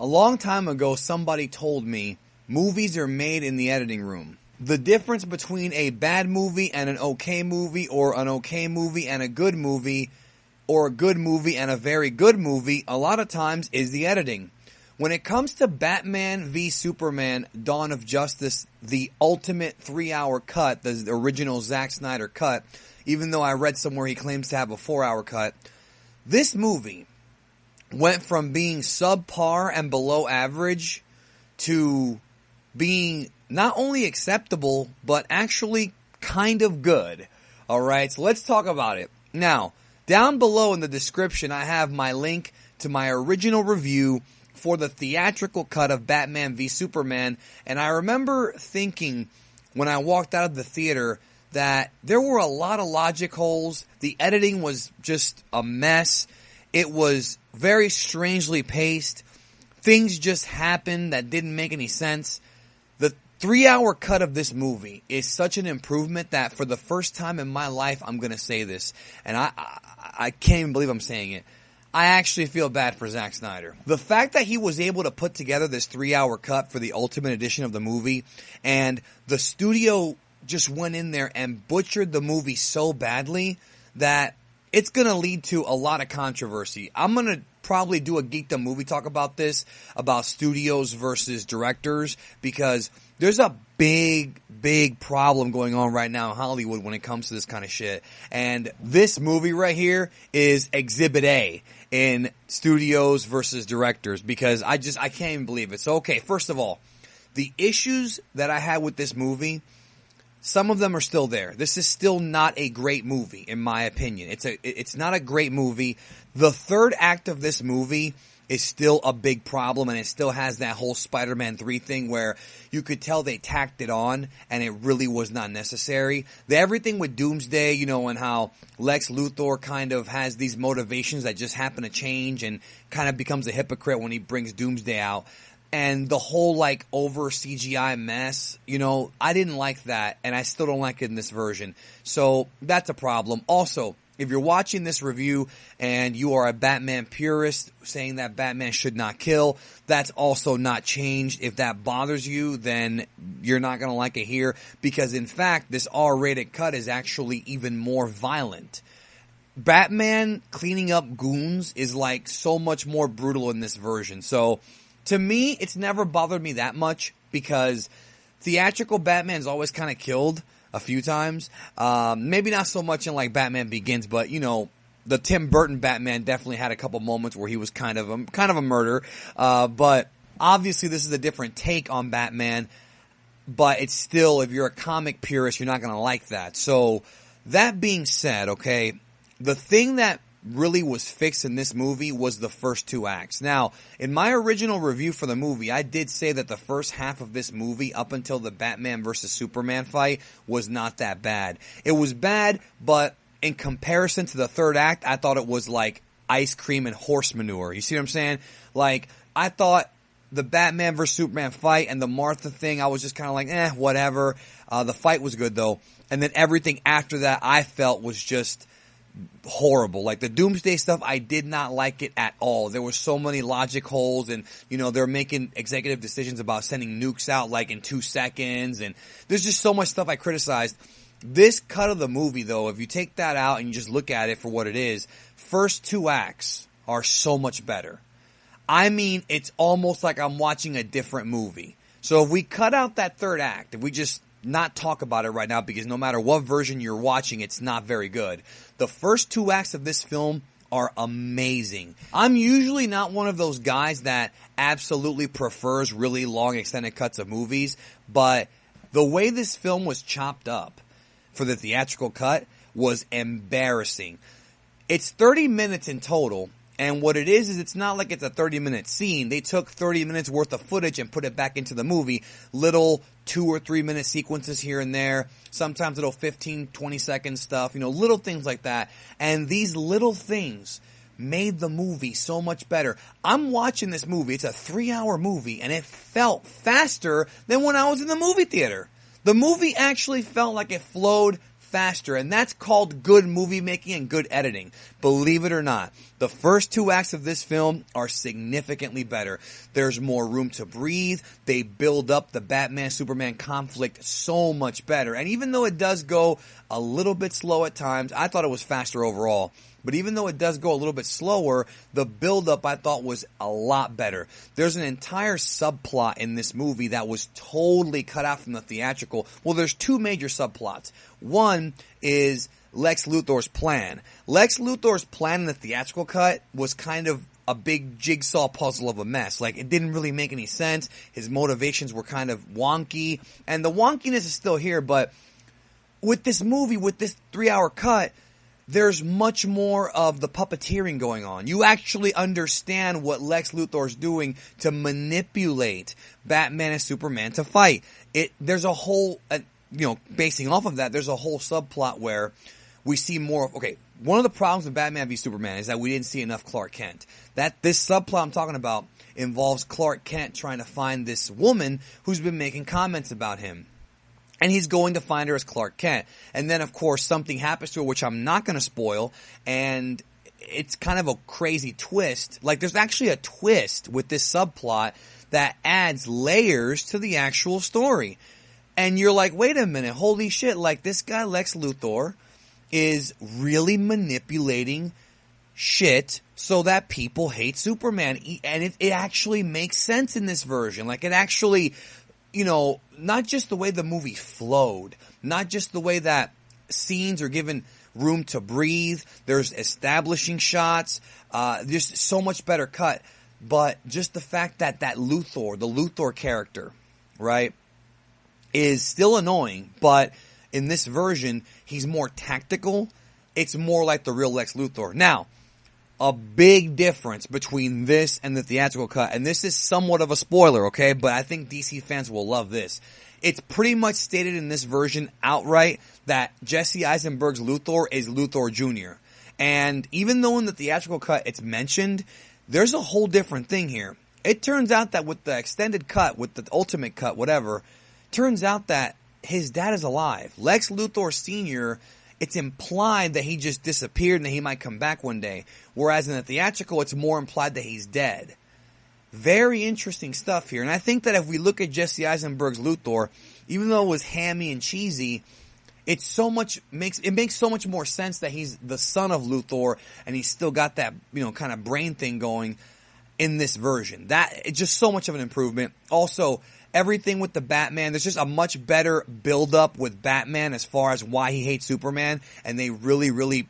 long time ago, somebody told me movies are made in the editing room. The difference between a bad movie and an okay movie, or an okay movie and a good movie, or a good movie and a very good movie, a lot of times is the editing. When it comes to Batman v Superman, Dawn of Justice, the ultimate 3-hour cut, the original Zack Snyder cut, even though I read somewhere he claims to have a 4-hour cut, this movie went from being subpar and below average to being not only acceptable, but actually kind of good. Alright, so let's talk about it. Now, down below in the description, I have my link to my original review for the theatrical cut of Batman v Superman, and I remember thinking when I walked out of the theater that there were a lot of logic holes. The editing was just a mess. It was very strangely paced. Things just happened that didn't make any sense. The 3-hour cut of this movie is such an improvement that for the first time in my life, I'm going to say this, and I can't even believe I'm saying it. I actually feel bad for Zack Snyder. The fact that he was able to put together this 3-hour cut for the Ultimate Edition of the movie, and the studio just went in there and butchered the movie so badly that it's going to lead to a lot of controversy. I'm going to probably do a Geekdom movie talk about this, about studios versus directors, because there's a big problem going on right now in Hollywood when it comes to this kind of shit. And this movie right here is Exhibit A in studios versus directors, because I can't even believe it. So, okay, first of all, the issues that I had with this movie, some of them are still there. This is still not a great movie, in my opinion. It's not a great movie. The third act of this movie is still a big problem, and it still has that whole Spider-Man 3 thing where you could tell they tacked it on, and it really was not necessary. Everything with Doomsday, you know, and how Lex Luthor kind of has these motivations that just happen to change and kind of becomes a hypocrite when he brings Doomsday out. And the whole, like, over CGI mess, you know, I didn't like that, and I still don't like it in this version. So, that's a problem. Also, if you're watching this review and you are a Batman purist saying that Batman should not kill, that's also not changed. If that bothers you, then you're not going to like it here, because in fact, this R-rated cut is actually even more violent. Batman cleaning up goons is like so much more brutal in this version. So, to me, it's never bothered me that much, because theatrical Batman's always kind of killed a few times. Maybe not so much in like Batman Begins, but you know, the Tim Burton Batman definitely had a couple moments where he was kind of a murderer. But obviously this is a different take on Batman, but it's still, if you're a comic purist, you're not going to like that. So that being said, okay, the thing that really was fixed in this movie was the first 2 acts. Now, in my original review for the movie, I did say that the first half of this movie, up until the Batman versus Superman fight, was not that bad. It was bad, but in comparison to the third act, I thought it was like ice cream and horse manure. You see what I'm saying? Like, I thought the Batman versus Superman fight and the Martha thing, I was just kind of like, whatever. The fight was good, though. And then everything after that, I felt was just horrible. Like the Doomsday stuff, I did not like it at all. There were so many logic holes, and you know, they're making executive decisions about sending nukes out like in 2 seconds, and there's just so much stuff I criticized. This cut of the movie, though, if you take that out and you just look at it for what it is, first 2 acts are so much better. I mean, it's almost like I'm watching a different movie. So if we cut out that third act, if we just not talk about it right now, because no matter what version you're watching, it's not very good. The first 2 acts of this film are amazing. I'm usually not one of those guys that absolutely prefers really long extended cuts of movies, but the way this film was chopped up for the theatrical cut was embarrassing. It's 30 minutes in total, and what it is it's not like it's a 30-minute scene. They took 30 minutes worth of footage and put it back into the movie. Little 2 or 3 minute sequences here and there. Sometimes little 15, 20 second stuff. You know, little things like that. And these little things made the movie so much better. I'm watching this movie. It's a 3-hour movie, and it felt faster than when I was in the movie theater. The movie actually felt like it flowed faster, and that's called good movie making and good editing. Believe it or not, the first 2 acts of this film are significantly better. There's more room to breathe. They build up the Batman-Superman conflict so much better. And even though it does go a little bit slow at times, I thought it was faster overall. But even though it does go a little bit slower, the build-up I thought was a lot better. There's an entire subplot in this movie that was totally cut out from the theatrical. Well, there's 2 major subplots. One is Lex Luthor's plan. Lex Luthor's plan in the theatrical cut was kind of a big jigsaw puzzle of a mess. Like, it didn't really make any sense. His motivations were kind of wonky. And the wonkiness is still here, but with this movie, with this 3-hour cut, there's much more of the puppeteering going on. You actually understand what Lex Luthor's doing to manipulate Batman and Superman to fight. There's a whole, basing off of that, there's a whole subplot where we see more of, one of the problems with Batman v Superman is that we didn't see enough Clark Kent. This subplot I'm talking about involves Clark Kent trying to find this woman who's been making comments about him. And he's going to find her as Clark Kent. And then, of course, something happens to her, which I'm not going to spoil. And it's kind of a crazy twist. Like, there's actually a twist with this subplot that adds layers to the actual story. And you're like, wait a minute, holy shit. Like, this guy, Lex Luthor, is really manipulating shit so that people hate Superman. And it actually makes sense in this version. Like, it actually, not just the way the movie flowed, not just the way that scenes are given room to breathe, there's establishing shots, there's so much better cut, but just the fact that the Luthor character, right, is still annoying, but in this version, he's more tactical. It's more like the real Lex Luthor. Now, a big difference between this and the theatrical cut, and this is somewhat of a spoiler, okay, but I think DC fans will love this. It's pretty much stated in this version outright that Jesse Eisenberg's Luthor is Luthor Jr. And even though in the theatrical cut it's mentioned, there's a whole different thing here. It turns out that with the extended cut, with the ultimate cut, whatever, turns out that his dad is alive. Lex Luthor Sr., it's implied that he just disappeared and that he might come back one day. Whereas in the theatrical, it's more implied that he's dead. Very interesting stuff here. And I think that if we look at Jesse Eisenberg's Luthor, even though it was hammy and cheesy, it makes so much more sense that he's the son of Luthor and he's still got that, kind of brain thing going in this version. It's just so much of an improvement. Also, everything with the Batman, there's just a much better build-up with Batman as far as why he hates Superman, and they really, really,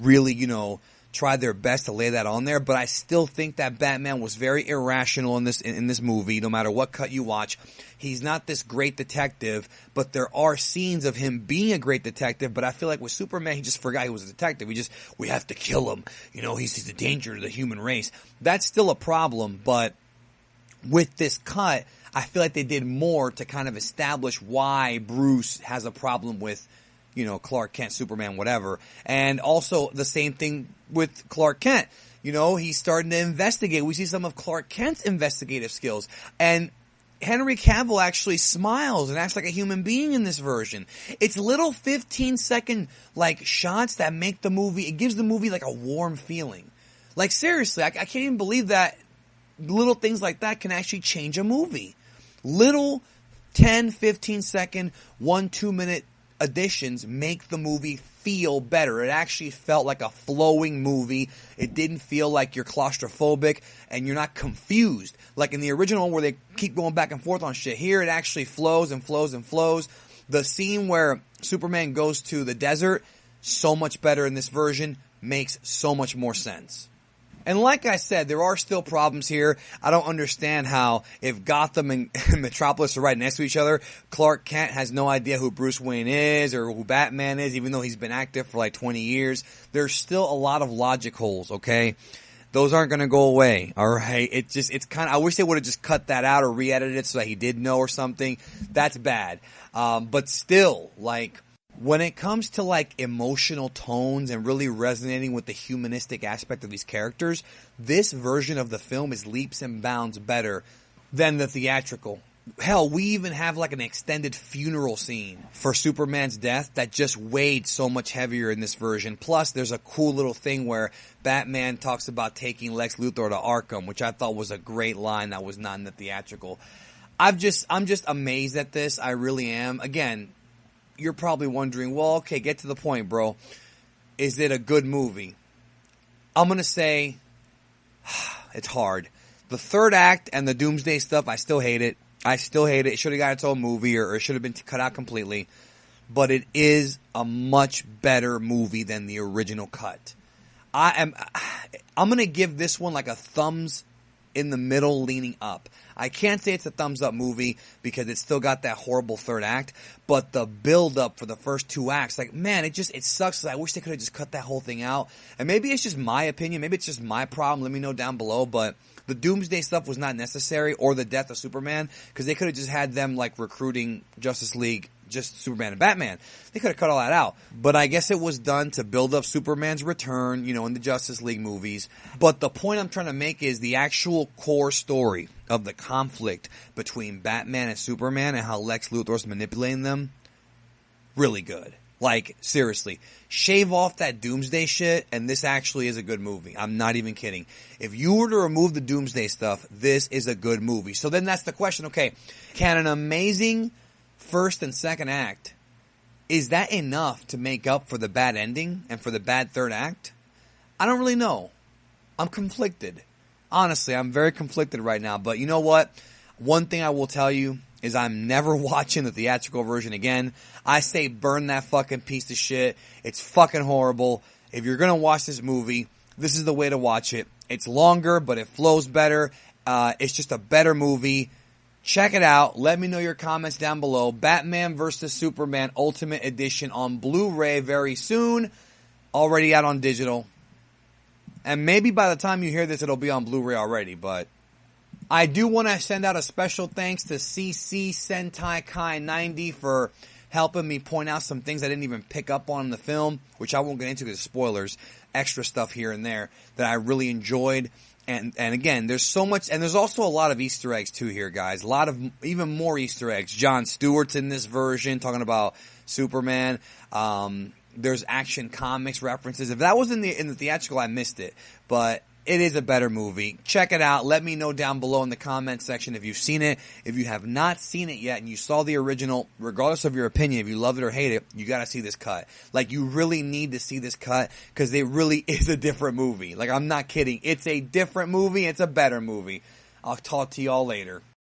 really, tried their best to lay that on there, but I still think that Batman was very irrational in this movie, no matter what cut you watch. He's not this great detective, but there are scenes of him being a great detective, but I feel like with Superman, he just forgot he was a detective. We have to kill him. He's a danger to the human race. That's still a problem, but with this cut, I feel like they did more to kind of establish why Bruce has a problem with, Clark Kent, Superman, whatever. And also the same thing with Clark Kent. He's starting to investigate. We see some of Clark Kent's investigative skills. And Henry Cavill actually smiles and acts like a human being in this version. It's little 15-second, shots that make the movie, it gives the movie, a warm feeling. Like, seriously, I can't even believe that little things like that can actually change a movie. Little 10, 15-second, 1-2 minute additions make the movie feel better. It actually felt like a flowing movie. It didn't feel like you're claustrophobic and you're not confused. Like in the original one where they keep going back and forth on shit. Here it actually flows and flows and flows. The scene where Superman goes to the desert, so much better in this version, makes so much more sense. And like I said, there are still problems here. I don't understand how, if Gotham and Metropolis are right next to each other, Clark Kent has no idea who Bruce Wayne is or who Batman is, even though he's been active for 20 years. There's still a lot of logic holes, okay? Those aren't going to go away, alright? I wish they would have just cut that out or re-edited it so that he did know or something. That's bad. But still, when it comes to emotional tones and really resonating with the humanistic aspect of these characters, this version of the film is leaps and bounds better than the theatrical. Hell, we even have like an extended funeral scene for Superman's death that just weighed so much heavier in this version. Plus, there's a cool little thing where Batman talks about taking Lex Luthor to Arkham, which I thought was a great line that was not in the theatrical. I'm just amazed at this. I really am. Again, you're probably wondering, well, okay, get to the point, bro. Is it a good movie? I'm going to say it's hard. The third act and the Doomsday stuff, I still hate it. It should have got its own movie or it should have been cut out completely. But it is a much better movie than the original cut. I'm going to give this one like a thumbs in the middle leaning up. I can't say it's a thumbs up movie because it's still got that horrible third act, but the build up for the first two acts, like, man, it sucks. I wish they could have just cut that whole thing out. And maybe it's just my opinion. Maybe it's just my problem. Let me know down below. But the Doomsday stuff was not necessary, or the death of Superman, because they could have just had them like recruiting Justice League, just Superman and Batman. They could have cut all that out. But I guess it was done to build up Superman's return, you know, in the Justice League movies. But the point I'm trying to make is the actual core story of the conflict between Batman and Superman and how Lex Luthor's manipulating them, really good. Like, seriously, shave off that Doomsday shit, and this actually is a good movie. I'm not even kidding. If you were to remove the Doomsday stuff, this is a good movie. So then that's the question, okay, can an amazing first and second act, is that enough to make up for the bad ending and for the bad third act? I don't really know. I'm conflicted. Honestly, I'm very conflicted right now. But you know what? One thing I will tell you is I'm never watching the theatrical version again. I say burn that fucking piece of shit. It's fucking horrible. If you're going to watch this movie, this is the way to watch it. It's longer, but it flows better. It's just a better movie. Check it out. Let me know your comments down below. Batman vs. Superman Ultimate Edition on Blu-ray very soon. Already out on digital. And maybe by the time you hear this, it'll be on Blu-ray already. But I do want to send out a special thanks to CC Sentai Kai 90 for helping me point out some things I didn't even pick up on in the film, which I won't get into because spoilers, extra stuff here and there that I really enjoyed. And again, there's so much, and there's also a lot of Easter eggs too here, guys. A lot of, even more Easter eggs. Jon Stewart's in this version, talking about Superman. There's Action Comics references. If that was in the theatrical, I missed it. But it is a better movie. Check it out. Let me know down below in the comment section if you've seen it. If you have not seen it yet and you saw the original, regardless of your opinion, if you love it or hate it, you gotta see this cut. Like, you really need to see this cut because it really is a different movie. Like, I'm not kidding. It's a different movie. It's a better movie. I'll talk to y'all later.